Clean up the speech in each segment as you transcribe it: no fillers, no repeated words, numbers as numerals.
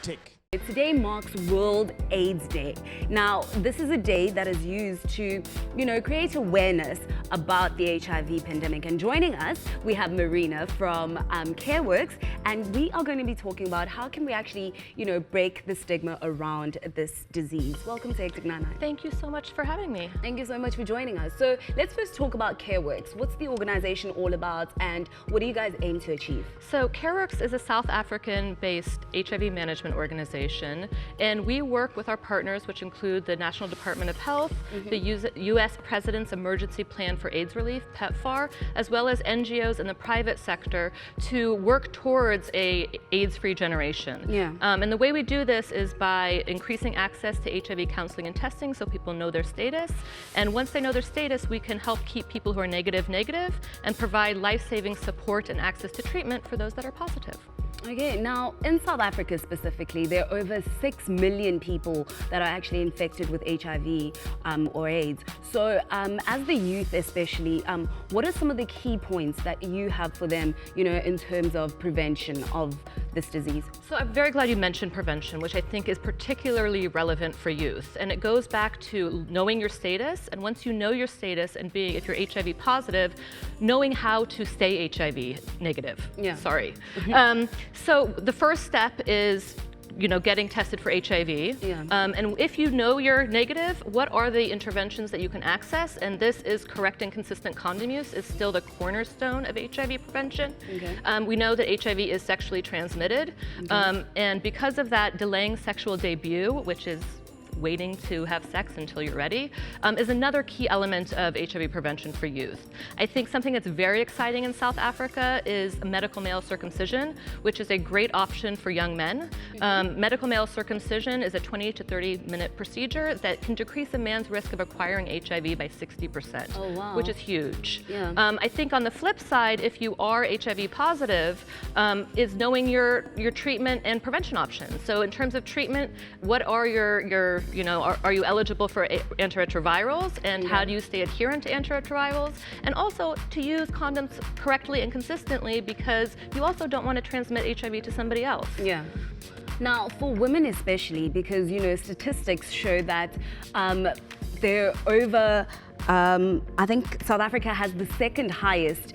Tick. Today marks World AIDS Day. Now, this is a day that is used to, create awareness about the HIV pandemic. And joining us, we have Marina from Careworks, and we are going to be talking about how can we actually, break the stigma around this disease. Welcome to HN9. Thank you so much for having me. Thank you so much for joining us. So let's first talk about Careworks. What's the organization all about, and what do you guys aim to achieve? So Careworks is a South African-based HIV management organization. And we work with our partners, which include the National Department of Health, the U.S. President's Emergency Plan for AIDS Relief, PEPFAR, as well as NGOs in the private sector to work towards a AIDS-free generation. Yeah. And the way we do this is by increasing access to HIV counseling and testing so people know their status. And once they know their status, we can help keep people who are negative and provide life-saving support and access to treatment for those that are positive. Okay, now in South Africa specifically, there are over 6 million people that are actually infected with HIV or AIDS. So as the youth especially, what are some of the key points that you have for them, in terms of prevention of this disease? So I'm very glad you mentioned prevention, which I think is particularly relevant for youth. And it goes back to knowing your status. And once you know your status and being, if you're HIV positive, knowing how to stay HIV negative. Yeah. Sorry. So the first step is getting tested for HIV. Yeah. And if you know you're negative, what are the interventions that you can access? And this is correct and consistent condom use is still the cornerstone of HIV prevention. Okay. We know that HIV is sexually transmitted. Okay. And because of that, delaying sexual debut, which is waiting to have sex until you're ready, is another key element of HIV prevention for youth. I think something that's very exciting in South Africa is medical male circumcision, which is a great option for young men. Medical male circumcision is a 20 to 30-minute procedure that can decrease a man's risk of acquiring HIV by 60%, oh, wow. which is huge. Yeah. I think on the flip side, if you are HIV positive, is knowing your treatment and prevention options. So in terms of treatment, what are your are you eligible for antiretrovirals, and how do you stay adherent to antiretrovirals? And also to use condoms correctly and consistently, because you also don't want to transmit HIV to somebody else. Yeah. Now, for women especially, because, statistics show that they're over, I think South Africa has the second highest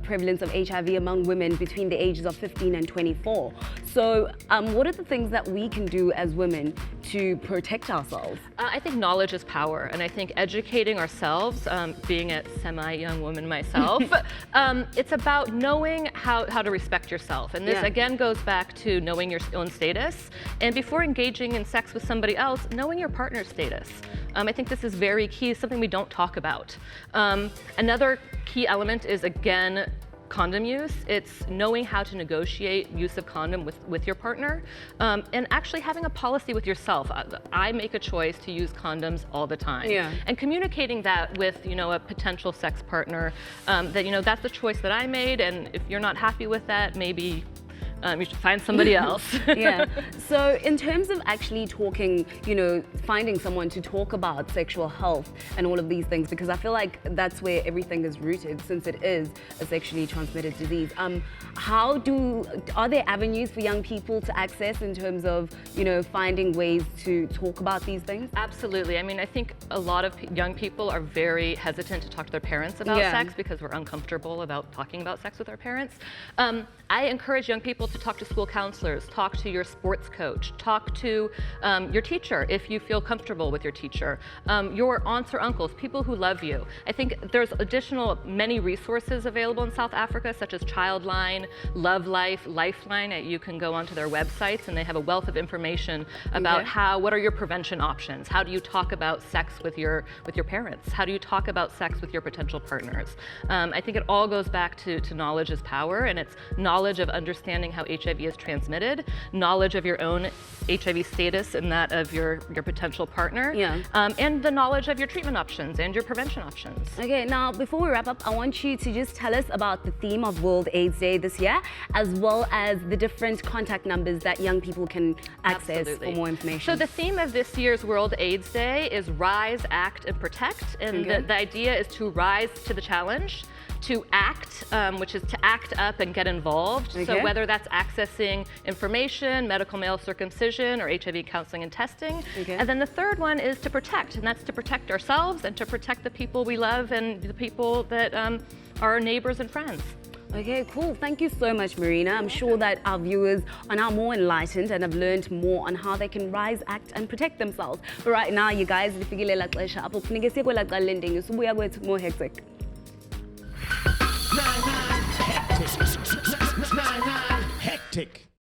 prevalence of HIV among women between the ages of 15 and 24. So what are the things that we can do as women to protect ourselves? I think knowledge is power, and I think educating ourselves, being a semi-young woman myself, it's about knowing how to respect yourself. And this again goes back to knowing your own status, and before engaging in sex with somebody else, knowing your partner's status. I think this is very key, something we don't talk about. Another key element is, again, condom use. It's knowing how to negotiate use of condom with your partner, and actually having a policy with yourself. I make a choice to use condoms all the time. Yeah. And communicating that with a potential sex partner, that that's the choice that I made, and if you're not happy with that, maybe you should find somebody else. Yeah. So in terms of actually talking, finding someone to talk about sexual health and all of these things, because I feel like that's where everything is rooted, since it is a sexually transmitted disease. Are there avenues for young people to access in terms of, finding ways to talk about these things? Absolutely. I mean, I think a lot of young people are very hesitant to talk to their parents about sex because we're uncomfortable about talking about sex with our parents. I encourage young people to talk to school counselors, talk to your sports coach, talk to your teacher if you feel comfortable with your teacher, your aunts or uncles, people who love you. I think there's many resources available in South Africa, such as Childline, Love Life, Lifeline. You can go onto their websites, and they have a wealth of information about what are your prevention options? How do you talk about sex with your parents? How do you talk about sex with your potential partners? I think it all goes back to knowledge is power, and it's knowledge of understanding how HIV is transmitted, knowledge of your own HIV status and that of your potential partner, and the knowledge of your treatment options and your prevention options. Okay, now before we wrap up, I want you to just tell us about the theme of World AIDS Day this year, as well as the different contact numbers that young people can access for more information. So the theme of this year's World AIDS Day is Rise, Act, and Protect, and the idea is to rise to the challenge, to act, which is to act up and get involved. Okay. So whether that's accessing information, medical male circumcision, or HIV counseling and testing. Okay. And then the third one is to protect, and that's to protect ourselves and to protect the people we love and the people that are our neighbors and friends. Okay, cool. Thank you so much, Marina. I'm sure that our viewers are now more enlightened and have learned more on how they can rise, act, and protect themselves. But right now, you guys, more hectic. Hectic.